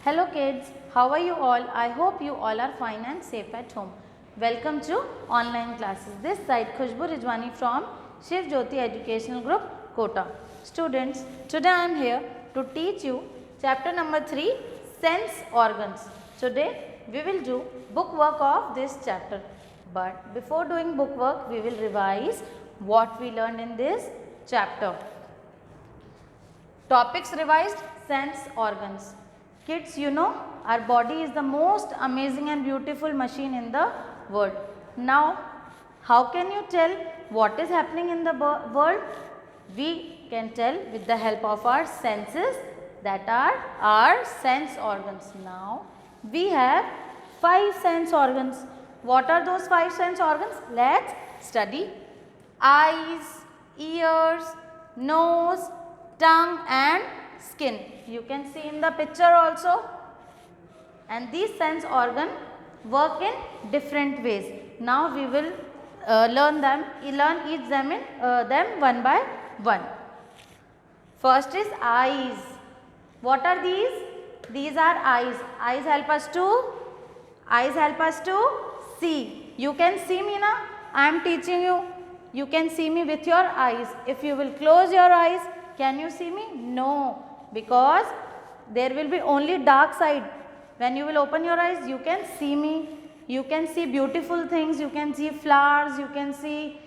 Hello kids, how are you all? I hope you all are fine and safe at home. Welcome to online classes. This side Khushbu Rijwani from Shiv Jyoti Educational Group, Kota. Students, today I am here to teach you chapter number 3, Sense Organs. Today we will do book work of this chapter. But before doing book work, we will revise what we learned in this chapter. Topics revised: sense organs. Kids, you know our body is the most amazing and beautiful machine in the world. Now, how can you tell what is happening in the world? We can tell with the help of our senses, that are our sense organs. Now, we have 5 sense organs. What are those 5 sense organs? Let's study. Eyes, ears, nose, tongue and skin. You can see in the picture also. And these sense organ work in different ways. Now we will learn each them one by one. First is eyes. What are these? These are eyes. Eyes help us to see. You can see me now. I am teaching you. You can see me with your eyes. If you will close your eyes, can you see me? No, because there will be only dark side. When you will open your eyes, you can see me. You can see beautiful things. You can see flowers. You can see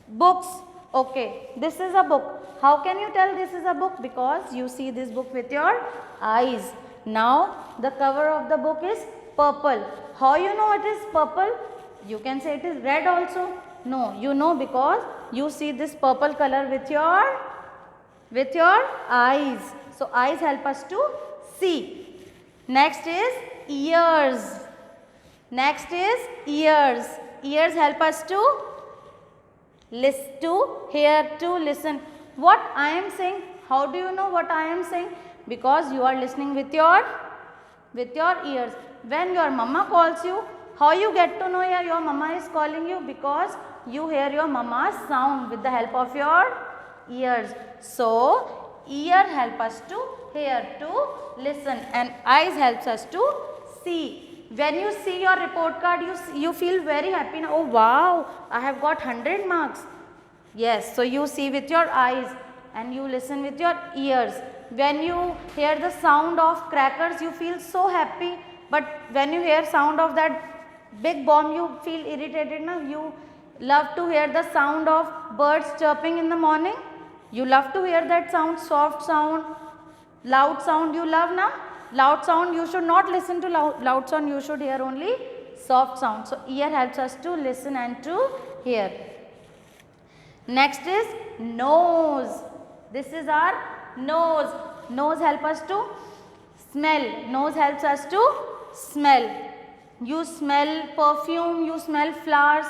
books. Okay, this is a book. How can you tell this is a book? Because you see this book with your eyes. Now, the cover of the book is purple. How you know it is purple? You can say it is red also. No, you know because you see this purple color with your eyes. So, eyes help us to see. Next is ears. Ears help us to hear, to listen. What I am saying, how do you know what I am saying? Because you are listening with your ears. When your mama calls you, how you get to know your mama is calling you? Because you hear your mama's sound with the help of your ears. So, ear help us to hear, to listen, and eyes helps us to see. When you see your report card, you feel very happy. Oh wow, I have got 100 marks. Yes, so you see with your eyes and you listen with your ears. When you hear the sound of crackers, you feel so happy. But when you hear sound of that big bomb, you feel irritated. Now you love to hear the sound of birds chirping in the morning. You love to hear that sound, soft sound, loud sound you love now. Loud sound you should not listen to loud sound, you should hear only soft sound. So, ear helps us to listen and to hear. Next is nose. This is our nose. Nose helps us to smell. Nose helps us to smell. You smell perfume, you smell flowers.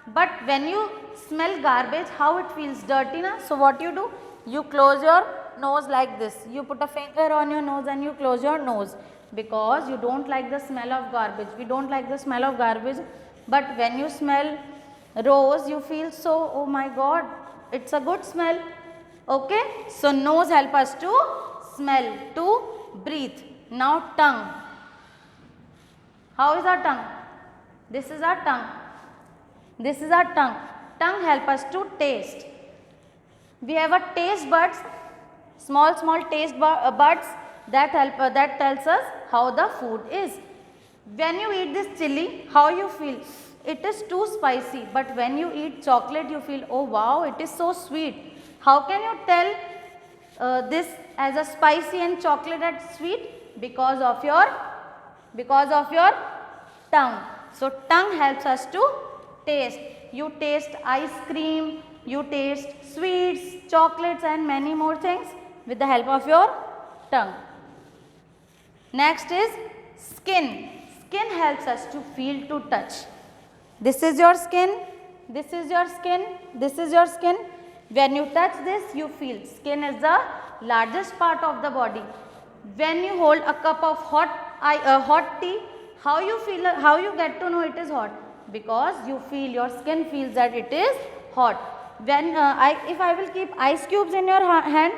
But when you smell garbage, how it feels? Dirty, na? So, what you do? You close your nose like this. You put a finger on your nose and you close your nose. Because you don't like the smell of garbage. We don't like the smell of garbage. But when you smell rose, you feel so, oh my God, it's a good smell. Okay. So, nose help us to smell, to breathe. Now, tongue. How is our tongue? This is our tongue. This is our tongue. Tongue help us to taste. We have a taste buds, small taste buds that tells us how the food is. When you eat this chili, how you feel? It is too spicy. But when you eat chocolate, you feel, oh wow, it is so sweet. How can you tell this as a spicy and chocolate as sweet? Because of your tongue. So, tongue helps us to taste. You taste ice cream, you taste sweets, chocolates and many more things with the help of your tongue. Next is skin. Skin helps us to feel, to touch. This is your skin, this is your skin, this is your skin. When you touch this, you feel. Skin is the largest part of the body. When you hold a cup of hot tea, how you feel? How you get to know it is hot? Because you feel, your skin feels that it is hot. When if I will keep ice cubes in your hand,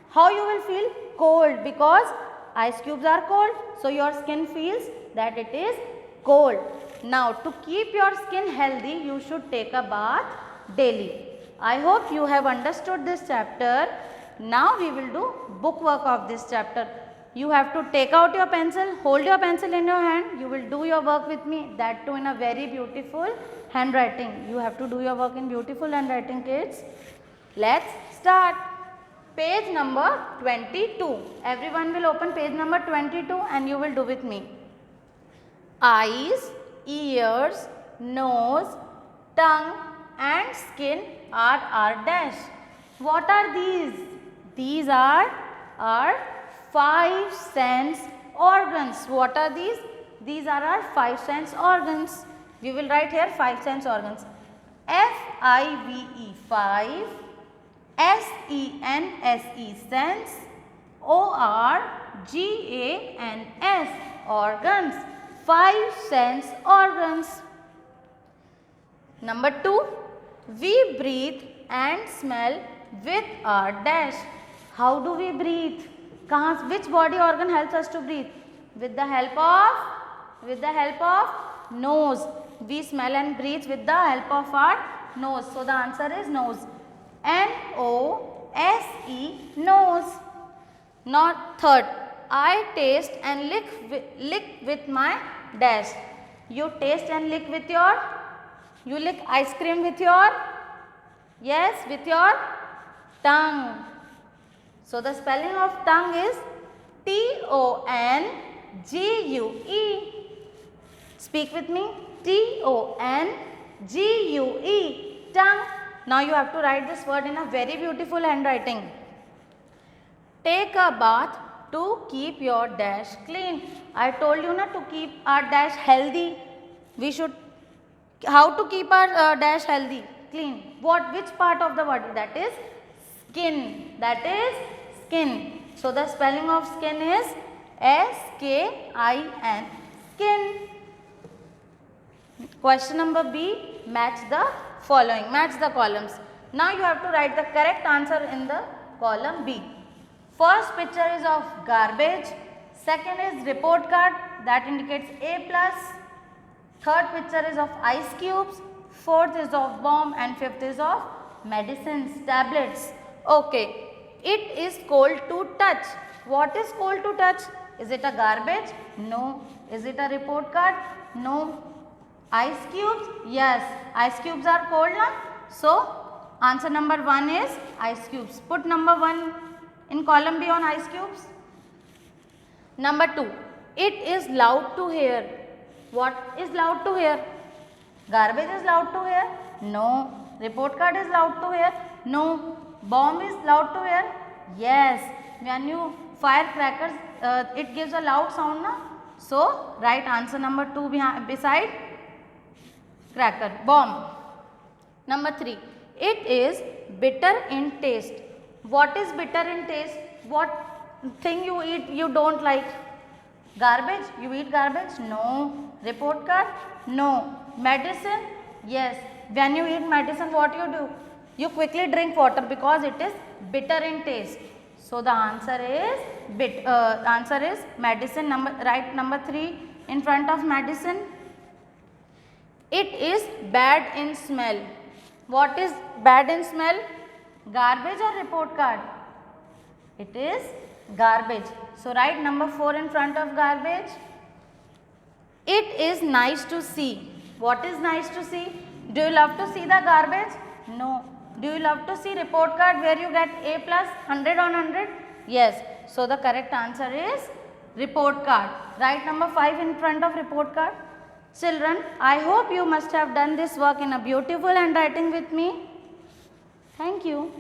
how you will feel? Cold, because Ice cubes are cold, so your skin feels that it is cold. Now, to keep your skin healthy, you should take a bath daily. I hope you have understood this chapter. Now, we will do book work of this chapter. You have to take out your pencil, hold your pencil in your hand. You will do your work with me, that too in a very beautiful handwriting. You have to do your work in beautiful handwriting, kids. Let's start. Page number 22. Everyone will open page number 22 and you will do with me. Eyes, ears, nose, tongue and skin are our dash. What are these? These are our 5 sense organs. What are these? These are our 5 sense organs. We will write here 5 sense organs. F-I-V-E 5, S-E-N-S-E sense, O-R-G-A-N-S organs. 5 sense organs. Number 2, we breathe and smell with our dash. How do we breathe? Which body organ helps us to breathe? With the help of nose. We smell and breathe with the help of our nose. So the answer is nose. N-O-S-E, nose. Not third, I taste and lick with my dash. You taste and lick with your, you lick ice cream with your, yes, with your tongue. So the spelling of tongue is T-O-N-G-U-E. Speak with me. T-O-N-G-U-E, tongue. Now you have to write this word in a very beautiful handwriting. Take a bath to keep your dash clean. I told you to keep our dash healthy. We should, how to keep our dash healthy, clean. Which part of the body? That is skin. That is skin. So the spelling of skin is S-K-I-N, skin. Question number B, match the following, match the columns. Now you have to write the correct answer in the column B. First picture is of garbage, second is report card that indicates A+, third picture is of ice cubes, fourth is of bomb and fifth is of medicines, tablets. Okay, it is cold to touch. What is cold to touch? Is it a garbage? No. Is it a report card? No. Ice cubes? Yes, ice cubes are cold now. So, answer number 1 is ice cubes. Put number 1 in column B on ice cubes. Number 2, it is loud to hear. What is loud to hear? Garbage is loud to hear? No. Report card is loud to hear? No. Bomb is loud to hear? Yes. When you fire crackers, it gives a loud sound, na? So, write answer number 2 beside cracker, bomb. Number 3, it is bitter in taste. What is bitter in taste? What thing you eat you don't like? Garbage? You eat garbage? No. Report card? No. Medicine? Yes. When you eat medicine, what you do? You quickly drink water because it is bitter in taste. So the answer is medicine. Write number 3 in front of medicine. It is bad in smell. What is bad in smell? Garbage or report card? It is garbage. So write number 4 in front of garbage. It is nice to see. What is nice to see? Do you love to see the garbage? No. Do you love to see report card where you get A+, 100 on 100? Yes. So the correct answer is report card. Write number 5 in front of report card. Children, I hope you must have done this work in a beautiful handwriting with me. Thank you.